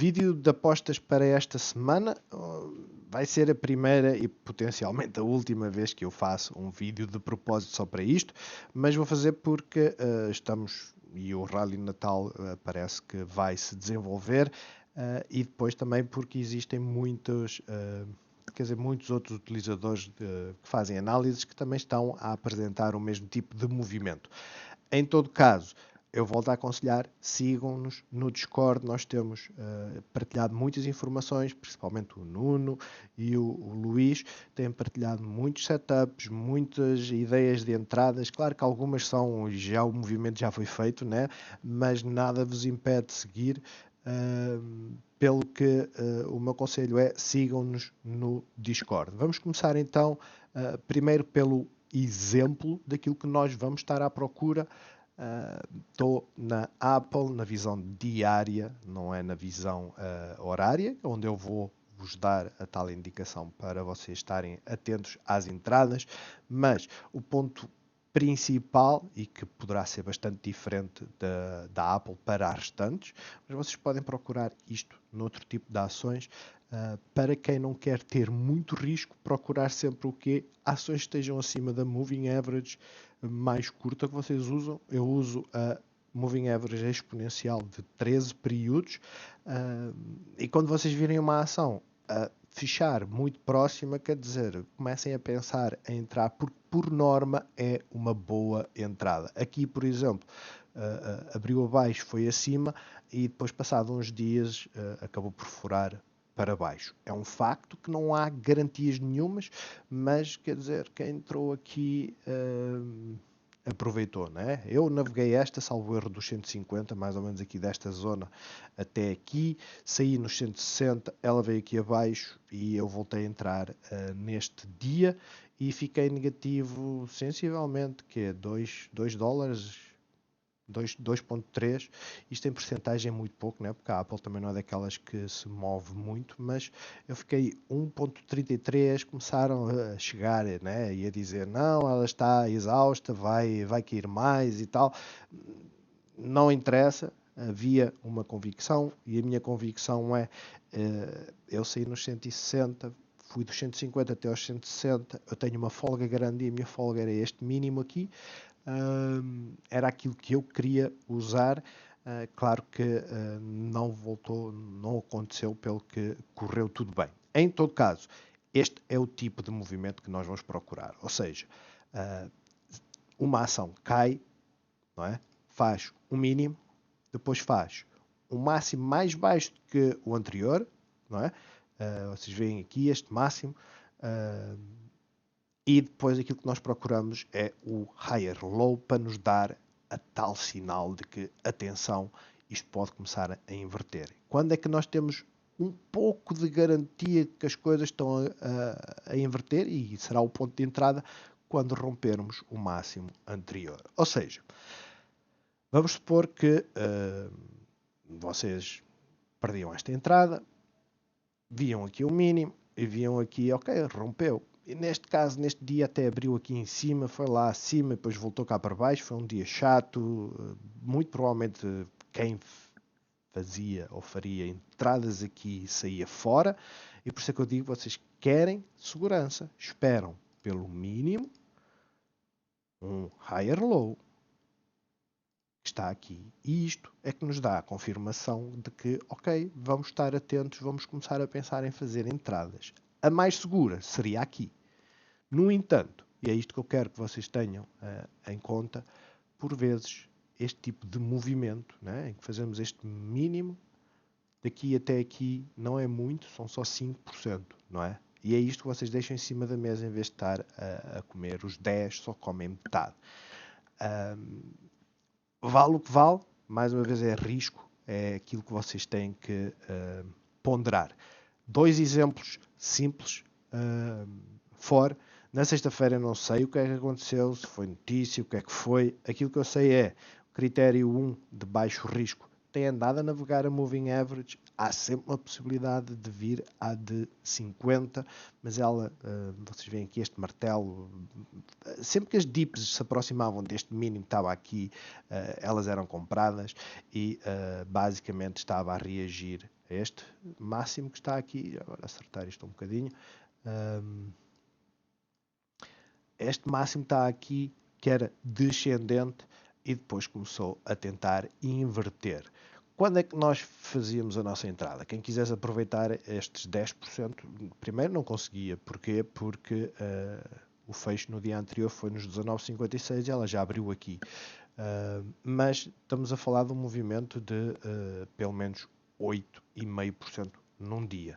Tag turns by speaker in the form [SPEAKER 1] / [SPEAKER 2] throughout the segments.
[SPEAKER 1] Vídeo de apostas para esta semana. Vai ser a primeira e potencialmente a última vez que eu faço um vídeo de propósito só para isto, mas vou fazer porque estamos e o Rally Natal parece que vai se desenvolver e depois também porque existem muitos outros utilizadores que fazem análises que também estão a apresentar o mesmo tipo de movimento. Em todo caso, eu volto a aconselhar, sigam-nos no Discord, nós temos partilhado muitas informações, principalmente o Nuno e o Luís, têm partilhado muitos setups, muitas ideias de entradas, claro que algumas são, já o movimento já foi feito, né? Mas nada vos impede de seguir, pelo que o meu conselho é, sigam-nos no Discord. Vamos começar então, primeiro pelo exemplo daquilo que nós vamos estar à procura. Estou na Apple, na visão diária, não é na visão horária, onde eu vou vos dar a tal indicação para vocês estarem atentos às entradas, mas o ponto principal, e que poderá ser bastante diferente da Apple para as restantes, mas vocês podem procurar isto noutro tipo de ações. Para quem não quer ter muito risco, procurar sempre o quê? Ações que estejam acima da Moving Average mais curta que vocês usam. Eu uso a Moving Average exponencial de 13 períodos e quando vocês virem uma ação a fechar muito próxima, quer dizer, comecem a pensar em entrar, porque por norma é uma boa entrada. Aqui, por exemplo, abriu abaixo, foi acima e depois, passado uns dias, acabou por furar para baixo. É um facto que não há garantias nenhumas, mas quer dizer, quem entrou aqui aproveitou, né? Eu naveguei esta, salvo erro, dos 150, mais ou menos aqui desta zona até aqui, saí nos 160, ela veio aqui abaixo e eu voltei a entrar neste dia e fiquei negativo sensivelmente, que é 2 dólares, 2.3, isto em porcentagem é muito pouco, né? Porque a Apple também não é daquelas que se move muito, mas eu fiquei 1.33, começaram a chegar, né? E a dizer, não, ela está exausta, vai cair mais e tal. Não interessa, havia uma convicção e a minha convicção é, eu saí nos 160, fui dos 150 até aos 160, eu tenho uma folga grande e a minha folga era este mínimo aqui, era aquilo que eu queria usar. Claro que não voltou, não aconteceu, pelo que correu tudo bem. Em todo caso, este é o tipo de movimento que nós vamos procurar. Ou seja, uma ação cai, não é? Faz um mínimo, depois faz um máximo mais baixo que o anterior, não é? Vocês veem aqui este máximo. E depois aquilo que nós procuramos é o higher low para nos dar a tal sinal de que, atenção, isto pode começar a inverter. Quando é que nós temos um pouco de garantia que as coisas estão a inverter, e será o ponto de entrada quando rompermos o máximo anterior. Ou seja, vamos supor que vocês perdiam esta entrada, viam aqui o mínimo e viam aqui, ok, rompeu. E neste caso, neste dia até abriu aqui em cima, foi lá acima, depois voltou cá para baixo, foi um dia chato, muito provavelmente quem fazia ou faria entradas aqui saía fora, e por isso é que eu digo, vocês querem segurança, esperam pelo mínimo um higher low, que está aqui, e isto é que nos dá a confirmação de que, ok, vamos estar atentos, vamos começar a pensar em fazer entradas. A mais segura seria aqui. No entanto, e é isto que eu quero que vocês tenham em conta, por vezes este tipo de movimento, né, em que fazemos este mínimo, daqui até aqui não é muito, são só 5%, não é? E é isto que vocês deixam em cima da mesa, em vez de estar a comer os 10, só comem metade. Vale o que vale, mais uma vez é risco, é aquilo que vocês têm que ponderar. Dois exemplos simples, fora. Na sexta-feira não sei o que é que aconteceu, se foi notícia, o que é que foi. Aquilo que eu sei é o critério 1 de baixo risco tem andado a navegar a moving average, há sempre uma possibilidade de vir à de 50, mas ela, vocês veem aqui este martelo, sempre que as dips se aproximavam deste mínimo que estava aqui, elas eram compradas e basicamente estava a reagir a este máximo que está aqui. Agora acertar isto um bocadinho. Este máximo está aqui, que era descendente, e depois começou a tentar inverter. Quando é que nós fazíamos a nossa entrada? Quem quisesse aproveitar estes 10%, primeiro não conseguia. Porquê? Porque o fecho no dia anterior foi nos 19,56 e ela já abriu aqui. Mas estamos a falar de um movimento de pelo menos 8,5% num dia.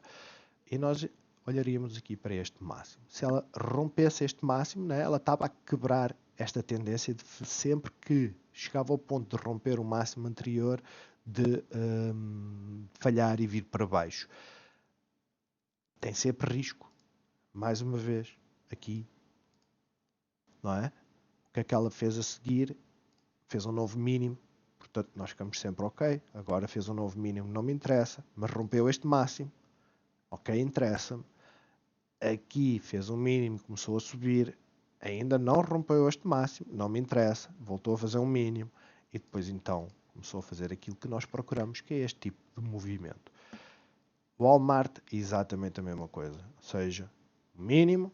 [SPEAKER 1] E nós olharíamos aqui para este máximo. Se ela rompesse este máximo, né, ela estava a quebrar esta tendência de sempre que chegava ao ponto de romper o máximo anterior, de falhar e vir para baixo. Tem sempre risco. Mais uma vez, aqui, não é? O que é que ela fez a seguir? Fez um novo mínimo. Portanto, nós ficamos sempre ok. Agora fez um novo mínimo, não me interessa. Mas rompeu este máximo. Ok, interessa-me. Aqui fez um mínimo, começou a subir, ainda não rompeu este máximo, não me interessa, voltou a fazer um mínimo e depois então começou a fazer aquilo que nós procuramos, que é este tipo de movimento. Walmart, exatamente a mesma coisa, ou seja, um mínimo,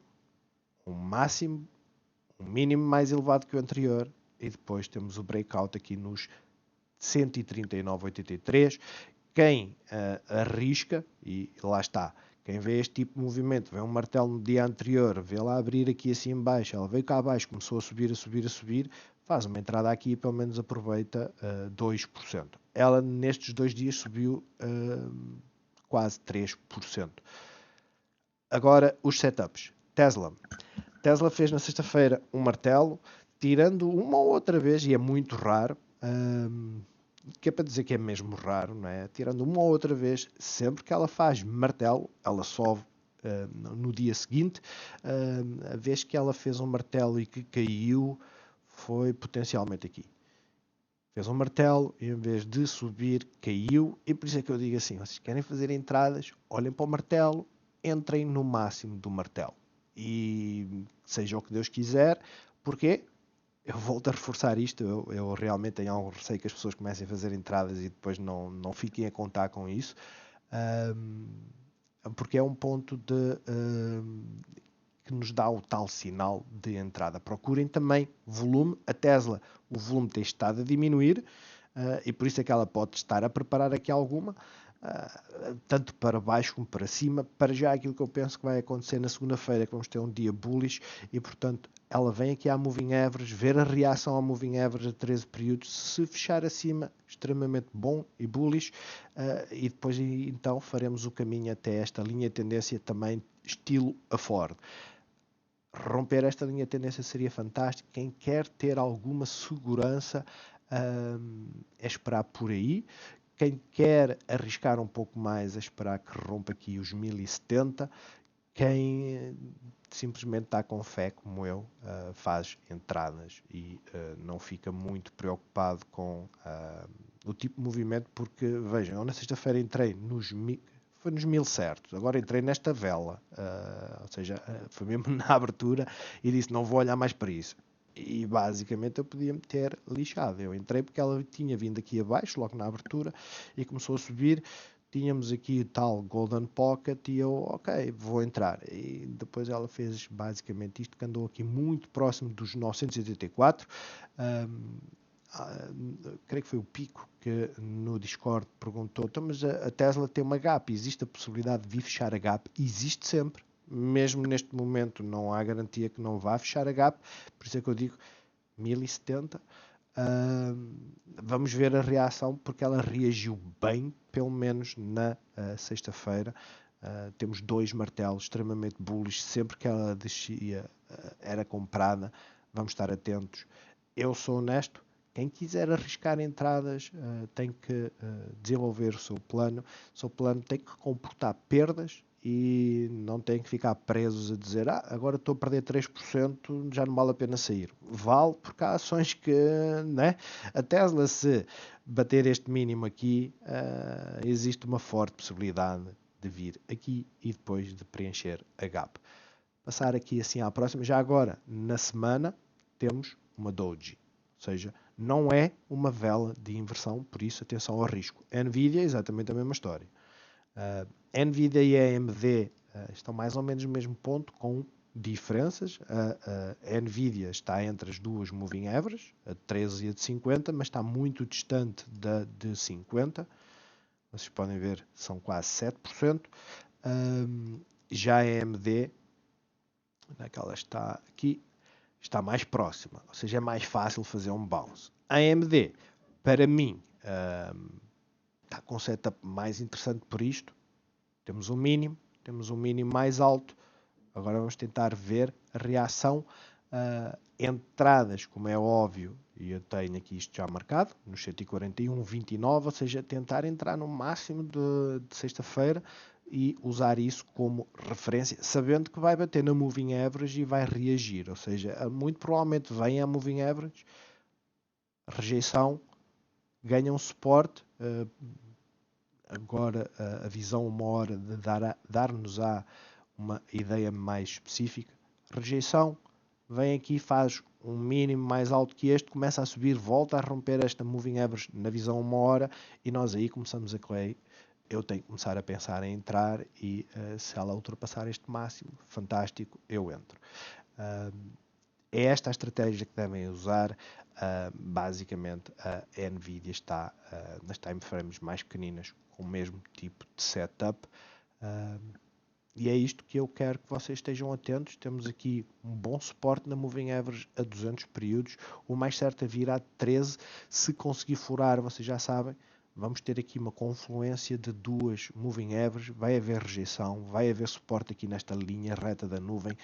[SPEAKER 1] um máximo, um mínimo mais elevado que o anterior e depois temos o breakout aqui nos 139,83. Quem arrisca, e lá está, quem vê este tipo de movimento, vê um martelo no dia anterior, vê lá abrir aqui assim em baixo, ela veio cá abaixo, começou a subir, a subir, a subir, faz uma entrada aqui e pelo menos aproveita 2%. Ela nestes 2 dias subiu quase 3%. Agora os setups. Tesla fez na sexta-feira um martelo, tirando uma ou outra vez, e é muito raro, que é para dizer que é mesmo raro, não é? Tirando uma ou outra vez, sempre que ela faz martelo, ela sobe no dia seguinte. A vez que ela fez um martelo e que caiu foi potencialmente aqui. Fez um martelo e em vez de subir, caiu. E por isso é que eu digo assim, vocês querem fazer entradas, olhem para o martelo, entrem no máximo do martelo. E seja o que Deus quiser. Porquê? Eu volto a reforçar isto, eu realmente tenho algum receio que as pessoas comecem a fazer entradas e depois não fiquem a contar com isso, porque é um ponto que nos dá o tal sinal de entrada. Procurem também volume. A Tesla, o volume tem estado a diminuir e por isso é que ela pode estar a preparar aqui alguma, tanto para baixo como para cima. Para já aquilo que eu penso que vai acontecer na segunda-feira, que vamos ter um dia bullish e portanto ela vem aqui à moving average, ver a reação à moving average a 13 períodos, se fechar acima, extremamente bom e bullish, e depois então faremos o caminho até esta linha de tendência também estilo a Ford. Romper esta linha de tendência seria fantástico. Quem quer ter alguma segurança é esperar por aí. Quem quer arriscar um pouco mais é esperar que rompa aqui os 1070. Quem simplesmente está com fé, como eu, faz entradas e não fica muito preocupado com o tipo de movimento, porque, vejam, eu na sexta-feira entrei foi nos 1000 certos, agora entrei nesta vela, ou seja, foi mesmo na abertura e disse, não vou olhar mais para isso. E basicamente eu podia me ter lixado. Eu entrei porque ela tinha vindo aqui abaixo, logo na abertura, e começou a subir. Tínhamos aqui o tal Golden Pocket e eu, ok, vou entrar. E depois ela fez basicamente isto, que andou aqui muito próximo dos 984. Creio que foi o Pico que no Discord perguntou, então, mas a Tesla tem uma gap, existe a possibilidade de vir fechar a gap? Existe sempre. Mesmo neste momento não há garantia que não vá fechar a gap, por isso é que eu digo 1070. Vamos ver a reação, porque ela reagiu bem, pelo menos na sexta-feira. Temos 2 martelos extremamente bullish, sempre que ela descia era comprada. Vamos estar atentos. Eu sou honesto, quem quiser arriscar entradas tem que desenvolver o seu plano. O seu plano tem que comportar perdas e não têm que ficar presos a dizer agora estou a perder 3%, já não vale a pena sair. Vale porque há ações que, né? A Tesla, se bater este mínimo aqui, existe uma forte possibilidade de vir aqui e depois de preencher a gap. Passar aqui assim à próxima. Já agora, na semana, temos uma doji. Ou seja, não é uma vela de inversão, por isso atenção ao risco. Nvidia é exatamente a mesma história. Nvidia e AMD estão mais ou menos no mesmo ponto, com diferenças. A Nvidia está entre as duas moving averages, a de 13 e a de 50, mas está muito distante da de 50. Vocês podem ver, são quase 7%. Já a AMD, naquela está aqui, está mais próxima, ou seja, é mais fácil fazer um bounce. A AMD, para mim, está com um setup mais interessante por isto. Temos um mínimo mais alto. Agora vamos tentar ver a reação. Entradas, como é óbvio, e eu tenho aqui isto já marcado, nos 141,29, ou seja, tentar entrar no máximo de sexta-feira e usar isso como referência, sabendo que vai bater na Moving Average e vai reagir. Ou seja, muito provavelmente vem a Moving Average, rejeição, ganha um suporte. Agora a visão uma hora de dar-nos uma ideia mais específica. Rejeição, vem aqui, faz um mínimo mais alto que este, começa a subir, volta a romper esta moving average na visão uma hora e nós aí começamos a clay. Eu tenho que começar a pensar em entrar e se ela ultrapassar este máximo, fantástico, eu entro. É esta a estratégia que devem usar. Basicamente, a Nvidia está nas timeframes mais pequeninas com o mesmo tipo de setup. E é isto que eu quero que vocês estejam atentos. Temos aqui um bom suporte na Moving Average a 200 períodos. O mais certo é vir a 13. Se conseguir furar, vocês já sabem, vamos ter aqui uma confluência de duas Moving Average. Vai haver rejeição, vai haver suporte aqui nesta linha reta da nuvem,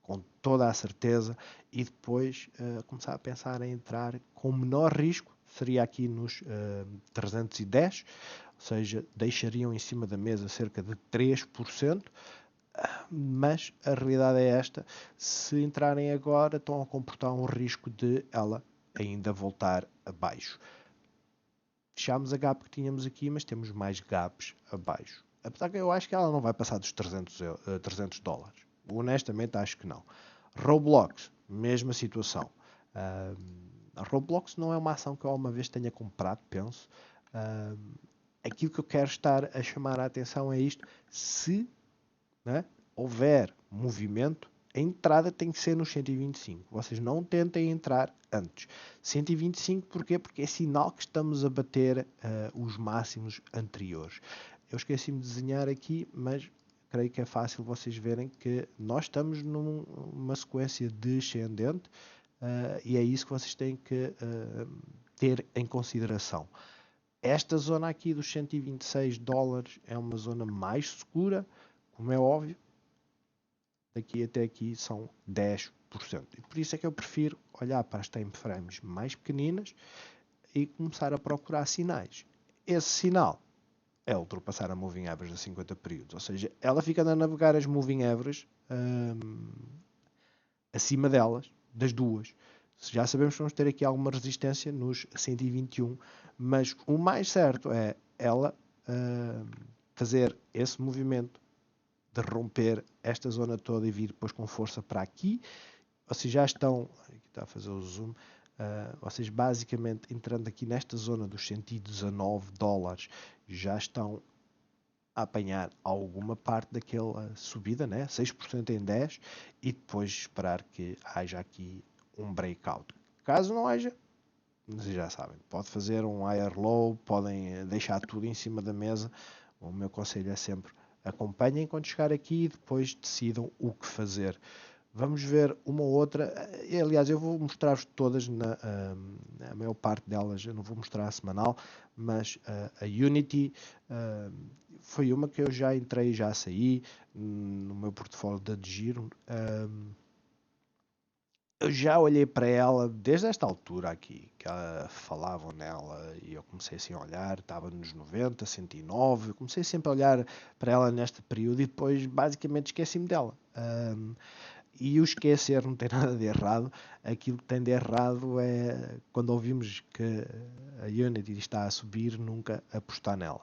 [SPEAKER 1] com toda a certeza. E depois começar a pensar em entrar com menor risco. Seria aqui nos 310. Ou seja, deixariam em cima da mesa cerca de 3%, mas a realidade é esta: se entrarem agora, estão a comportar um risco de ela ainda voltar abaixo. Fechámos a gap que tínhamos aqui, mas temos mais gaps abaixo. Apesar que eu acho que ela não vai passar dos 300 dólares. Honestamente, acho que não. Roblox, mesma situação. A Roblox não é uma ação que eu alguma vez tenha comprado, penso. Aquilo que eu quero estar a chamar a atenção é isto: se houver movimento, a entrada tem que ser nos 125. Vocês não tentem entrar antes. 125 porquê? Porque é sinal que estamos a bater os máximos anteriores. Eu esqueci-me de desenhar aqui, mas creio que é fácil vocês verem que nós estamos numa sequência descendente e é isso que vocês têm que ter em consideração. Esta zona aqui dos 126 dólares é uma zona mais segura, como é óbvio. Daqui até aqui são 10%. E por isso é que eu prefiro olhar para as time frames mais pequeninas e começar a procurar sinais. Esse sinal é ultrapassar a moving average a 50 períodos. Ou seja, ela fica a navegar as moving averages acima delas, das duas. Já sabemos que vamos ter aqui alguma resistência nos 121, mas o mais certo é ela fazer esse movimento de romper esta zona toda e vir depois com força para aqui. Vocês já estão, aqui está a fazer o zoom, vocês basicamente entrando aqui nesta zona dos 119 dólares já estão a apanhar alguma parte daquela subida, né? 6% em 10, e depois esperar que haja aqui um breakout. Caso não haja, vocês já sabem, pode fazer um higher low, podem deixar tudo em cima da mesa. O meu conselho é sempre: acompanhem quando chegar aqui e depois decidam o que fazer. Vamos ver uma ou outra. Aliás, eu vou mostrar-vos todas, a maior parte delas eu não vou mostrar a semanal, mas a Unity foi uma que eu já entrei e já saí no meu portfólio de giro. Eu já olhei para ela desde esta altura aqui, que falavam nela, e eu comecei assim a olhar, estava nos 90, 109, comecei sempre a olhar para ela neste período e depois basicamente esqueci-me dela. E o esquecer não tem nada de errado, aquilo que tem de errado é quando ouvimos que a Unity está a subir, nunca apostar nela.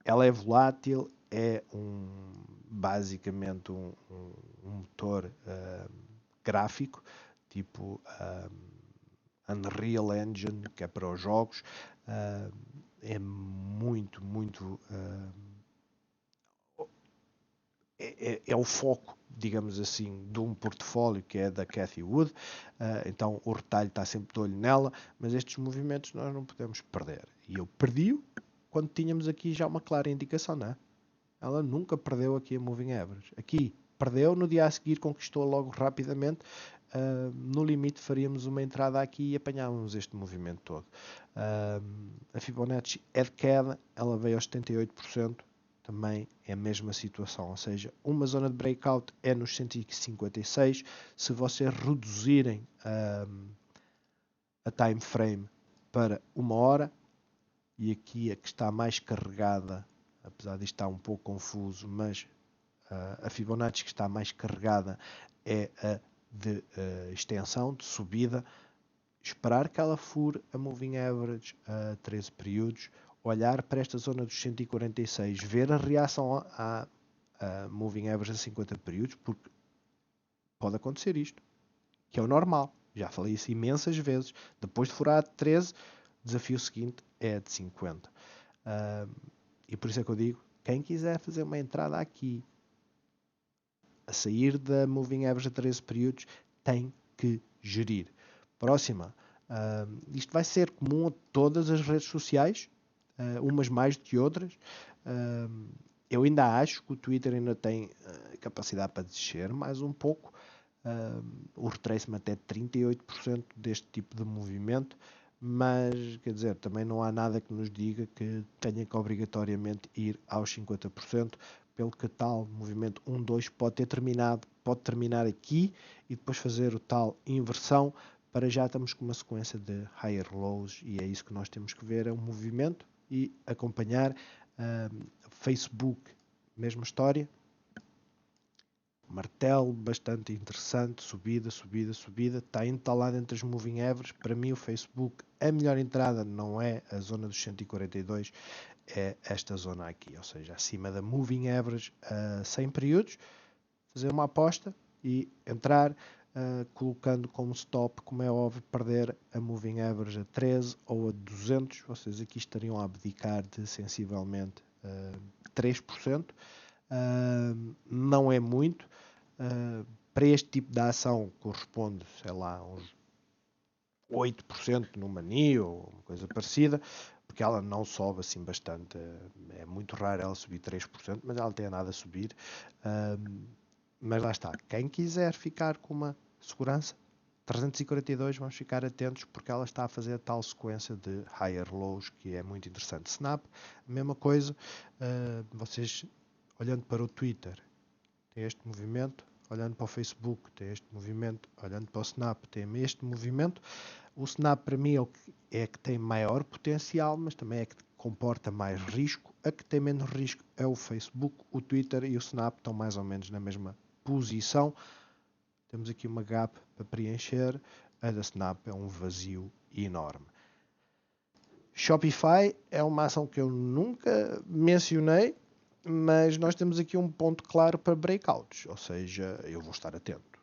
[SPEAKER 1] Ela é volátil, é basicamente um motor gráfico, tipo Unreal Engine, que é para os jogos. É muito, muito. É o foco, digamos assim, de um portfólio que é da Cathy Wood. Então o retalho está sempre de olho nela, mas estes movimentos nós não podemos perder. E eu perdi-o quando tínhamos aqui já uma clara indicação, não é? Ela nunca perdeu aqui a Moving Average. Aqui perdeu, no dia a seguir conquistou logo rapidamente. No limite faríamos uma entrada aqui e apanhávamos este movimento todo. A Fibonacci é de queda, ela veio aos 78%, também é a mesma situação, ou seja, uma zona de breakout é nos 156. Se vocês reduzirem a time frame para uma hora, e aqui a que está mais carregada, apesar de estar um pouco confuso, mas a Fibonacci que está mais carregada é a de extensão, de subida. Esperar que ela fure a Moving Average a 13 períodos, olhar para esta zona dos 146, ver a reação à Moving Average a 50 períodos, porque pode acontecer isto, que é o normal. Já falei isso imensas vezes. Depois de furar a 13, o desafio seguinte é a de 50. E por isso é que eu digo, quem quiser fazer uma entrada aqui, a sair da Moving Average a 13 períodos, tem que gerir. Próxima. Isto vai ser comum a todas as redes sociais, umas mais do que outras. Eu ainda acho que o Twitter ainda tem capacidade para descer mais um pouco. O retracement é 38% deste tipo de movimento, mas quer dizer, também não há nada que nos diga que tenha que obrigatoriamente ir aos 50%, pelo que tal movimento 1-2 pode ter terminado, pode terminar aqui e depois fazer o tal inversão. Para já estamos com uma sequência de higher lows e é isso que nós temos que ver, é um movimento e acompanhar. Facebook, mesma história, martelo bastante interessante, subida, subida, subida, está entalado entre as moving averages. Para mim o Facebook, a melhor entrada não é a zona dos 142, é esta zona aqui, ou seja, acima da moving average a 100 períodos, fazer uma aposta e entrar colocando como stop, como é óbvio, perder a moving average a 13 ou a 200, vocês aqui estariam a abdicar de sensivelmente 3%. Não é muito. Para este tipo de ação corresponde, sei lá, uns 8% no Mani ou uma coisa parecida, porque ela não sobe assim bastante. É muito raro ela subir 3%, mas ela tem nada a subir. Mas lá está. Quem quiser ficar com uma segurança, 342, vamos ficar atentos porque ela está a fazer a tal sequência de higher lows que é muito interessante. Snap, a mesma coisa. Vocês, olhando para o Twitter, tem este movimento, olhando para o Facebook, tem este movimento, olhando para o Snap, tem este movimento. O Snap para mim é que tem maior potencial, mas também é que comporta mais risco. A que tem menos risco é o Facebook, o Twitter e o Snap estão mais ou menos na mesma posição. Temos aqui uma gap para preencher. A da Snap é um vazio enorme. Shopify é uma ação que eu nunca mencionei, mas nós temos aqui um ponto claro para breakouts, ou seja, eu vou estar atento.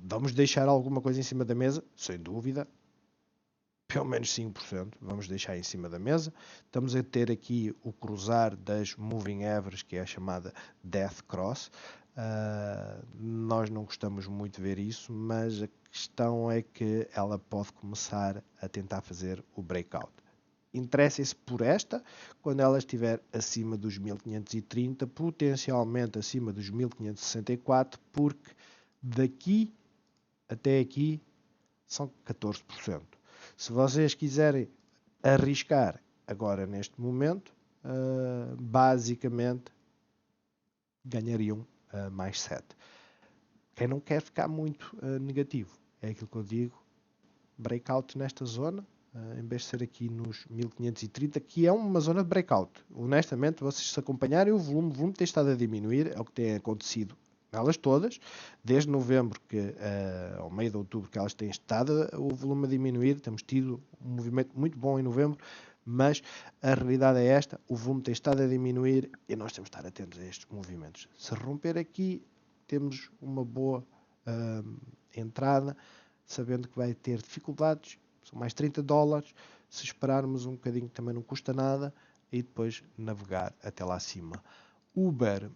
[SPEAKER 1] Vamos deixar alguma coisa em cima da mesa, sem dúvida, pelo menos 5%, vamos deixar em cima da mesa. Estamos a ter aqui o cruzar das moving averages, que é a chamada death cross. Nós não gostamos muito de ver isso, mas a questão é que ela pode começar a tentar fazer o breakout. Interessem-se por esta, quando ela estiver acima dos 1530, potencialmente acima dos 1564, porque daqui até aqui são 14%. Se vocês quiserem arriscar agora neste momento, basicamente ganhariam mais 7. Quem não quer ficar muito negativo, é aquilo que eu digo, breakout nesta zona, em vez de ser aqui nos 1530, que é uma zona de breakout. Honestamente, vocês se acompanharem, o volume tem estado a diminuir, é o que tem acontecido nelas todas, desde novembro, ao meio de outubro, que elas têm estado o volume a diminuir, temos tido um movimento muito bom em novembro, mas a realidade é esta, o volume tem estado a diminuir e nós temos de estar atentos a estes movimentos. Se romper aqui, temos uma boa entrada, sabendo que vai ter dificuldades, são mais $30, se esperarmos um bocadinho também não custa nada, e depois navegar até lá acima. Uber,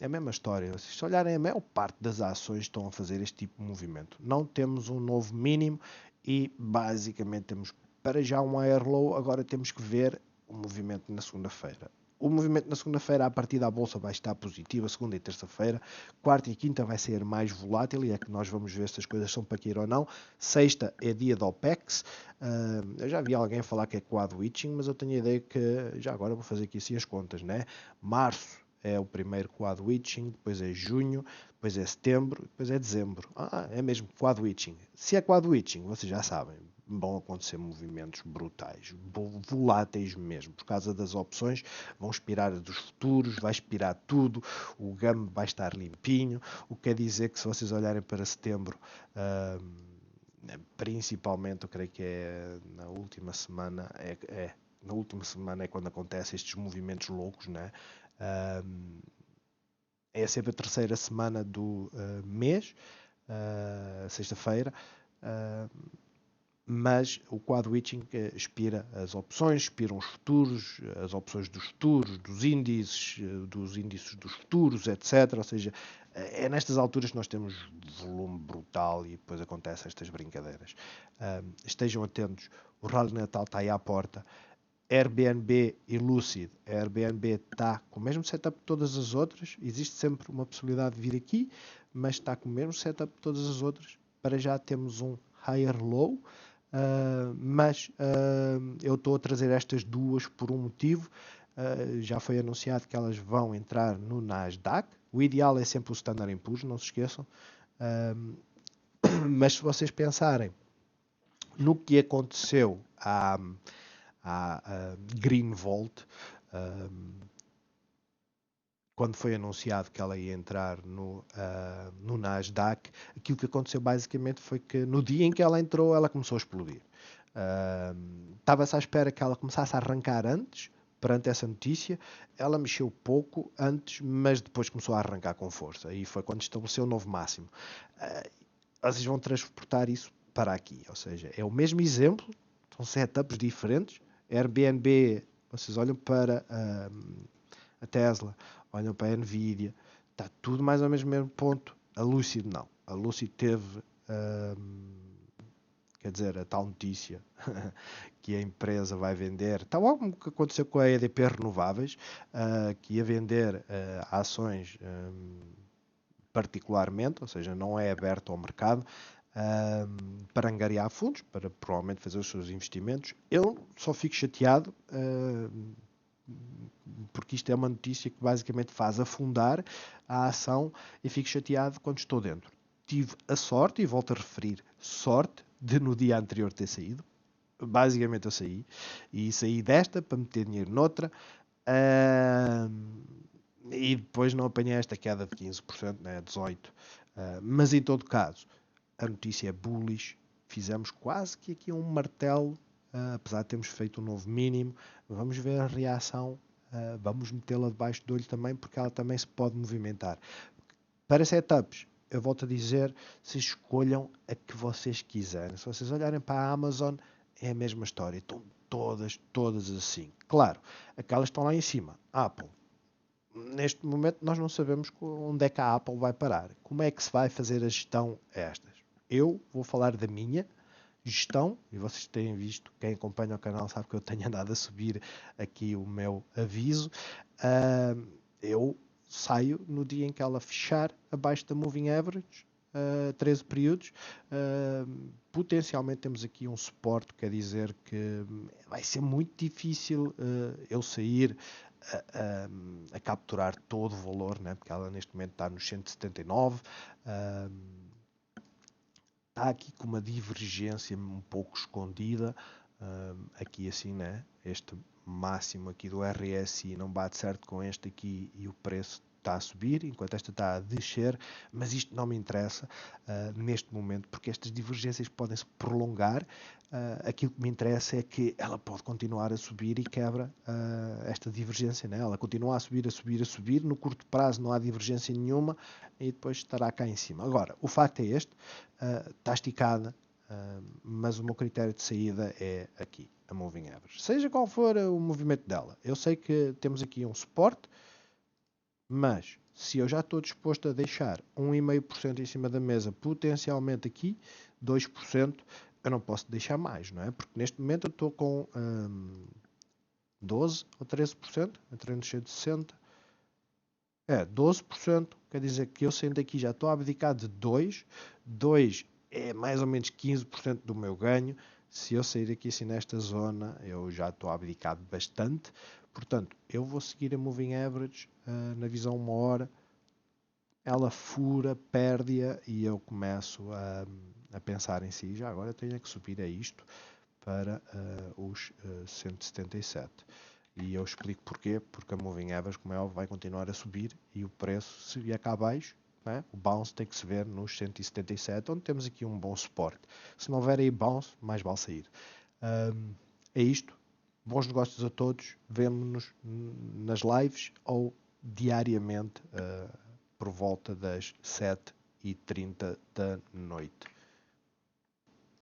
[SPEAKER 1] é a mesma história, se olharem a maior parte das ações estão a fazer este tipo de movimento. Não temos um novo mínimo e basicamente temos para já um higher low, agora temos que ver o movimento na segunda-feira. O movimento na segunda-feira, a partir da bolsa, vai estar positivo, a segunda e terça-feira. Quarta e quinta vai ser mais volátil e é que nós vamos ver se as coisas são para cair ou não. Sexta é dia da OPEX. Eu já vi alguém falar que é quad witching, mas eu tenho a ideia que, já agora vou fazer aqui assim as contas, né? Março é o primeiro quad witching, depois é junho, depois é setembro, depois é dezembro. É mesmo quad witching. Se é quad witching, vocês já sabem, vão acontecer movimentos brutais, voláteis mesmo, por causa das opções, vão expirar dos futuros, vai expirar tudo, o GAM vai estar limpinho, o que quer dizer que se vocês olharem para setembro, principalmente, eu creio que é na última semana, na última semana é quando acontecem estes movimentos loucos, né? É sempre a terceira semana do mês, sexta-feira, mas o quad witching expira as opções, expiram os futuros, as opções dos futuros, dos índices dos futuros, etc. Ou seja, é nestas alturas que nós temos volume brutal e depois acontecem estas brincadeiras. Estejam atentos, o Rally Natal está aí à porta. Airbnb e Lucid. A Airbnb está com o mesmo setup que todas as outras. Existe sempre uma possibilidade de vir aqui, mas está com o mesmo setup que todas as outras. Para já temos um higher low, mas eu estou a trazer estas duas por um motivo. Já foi anunciado que elas vão entrar no Nasdaq. O ideal é sempre o Standard & Poor's, não se esqueçam. Mas se vocês pensarem no que aconteceu à Green Volt, quando foi anunciado que ela ia entrar no Nasdaq, aquilo que aconteceu basicamente foi que no dia em que ela entrou, ela começou a explodir. Estava-se à espera que ela começasse a arrancar antes, perante essa notícia. Ela mexeu pouco antes, mas depois começou a arrancar com força. E foi quando estabeleceu o novo máximo. Vocês vão transportar isso para aqui. Ou seja, é o mesmo exemplo, são setups diferentes. Airbnb, vocês olham para a Tesla, olham para a Nvidia, está tudo mais ou menos no mesmo ponto. A Lucid não. A Lucid teve, quer dizer, a tal notícia que a empresa vai vender, tal como que aconteceu com a EDP Renováveis, que ia vender ações particularmente, ou seja, não é aberto ao mercado, para angariar fundos, para provavelmente fazer os seus investimentos. Eu só fico chateado porque isto é uma notícia que basicamente faz afundar a ação e fico chateado quando estou dentro. Tive a sorte, e volto a referir, sorte de no dia anterior ter saído. Basicamente eu saí. E saí desta para meter dinheiro noutra. E depois não apanhei esta queda de 15%, né, 18%. Mas em todo caso, a notícia é bullish. Fizemos quase que aqui um martelo, apesar de termos feito um novo mínimo. Vamos ver a reação. Vamos metê-la debaixo do olho também, porque ela também se pode movimentar. Para setups, eu volto a dizer, se escolham a que vocês quiserem. Se vocês olharem para a Amazon, é a mesma história. Estão todas assim. Claro, aquelas estão lá em cima. Apple. Neste momento nós não sabemos onde é que a Apple vai parar. Como é que se vai fazer a gestão a estas? Eu vou falar da minha gestão, e vocês têm visto, quem acompanha o canal sabe que eu tenho andado a subir aqui o meu aviso. Eu saio no dia em que ela fechar abaixo da Moving Average, 13 períodos. Potencialmente temos aqui um suporte, quer dizer que vai ser muito difícil eu sair a capturar todo o valor, né? Porque ela neste momento está nos 179. Está aqui com uma divergência um pouco escondida. Aqui assim, né? Este máximo aqui do RSI não bate certo com este aqui e o preço está a subir, enquanto esta está a descer, mas isto não me interessa neste momento, porque estas divergências podem se prolongar. Aquilo que me interessa é que ela pode continuar a subir e quebra esta divergência, né? Ela continua a subir, a subir, a subir, no curto prazo não há divergência nenhuma e depois estará cá em cima. Agora, o facto é este, está esticada, mas o meu critério de saída é aqui, a Moving Average. Seja qual for o movimento dela. Eu sei que temos aqui um suporte, mas se eu já estou disposto a deixar 1,5% em cima da mesa, potencialmente aqui 2%, eu não posso deixar mais, não é? Porque neste momento eu estou com 12 ou 13%, entre 160. 12%, quer dizer que eu sendo aqui já estou a abdicar de 2 é mais ou menos 15% do meu ganho. Se eu sair aqui assim nesta zona, eu já estou a abdicar bastante. Portanto, eu vou seguir a Moving Average na visão 1 hora. Ela fura, perde-a e eu começo a pensar em si. Já agora tenho que subir a isto para os 177. E eu explico porquê, porque a Moving Average, como é óbvio, vai continuar a subir e o preço, se vier cá abaixo, né, o bounce tem que se ver nos 177, onde temos aqui um bom suporte. Se não houver aí bounce, mais vale sair. É isto. Bons negócios a todos. Vemo-nos nas lives ou diariamente por volta das 7h30 da noite.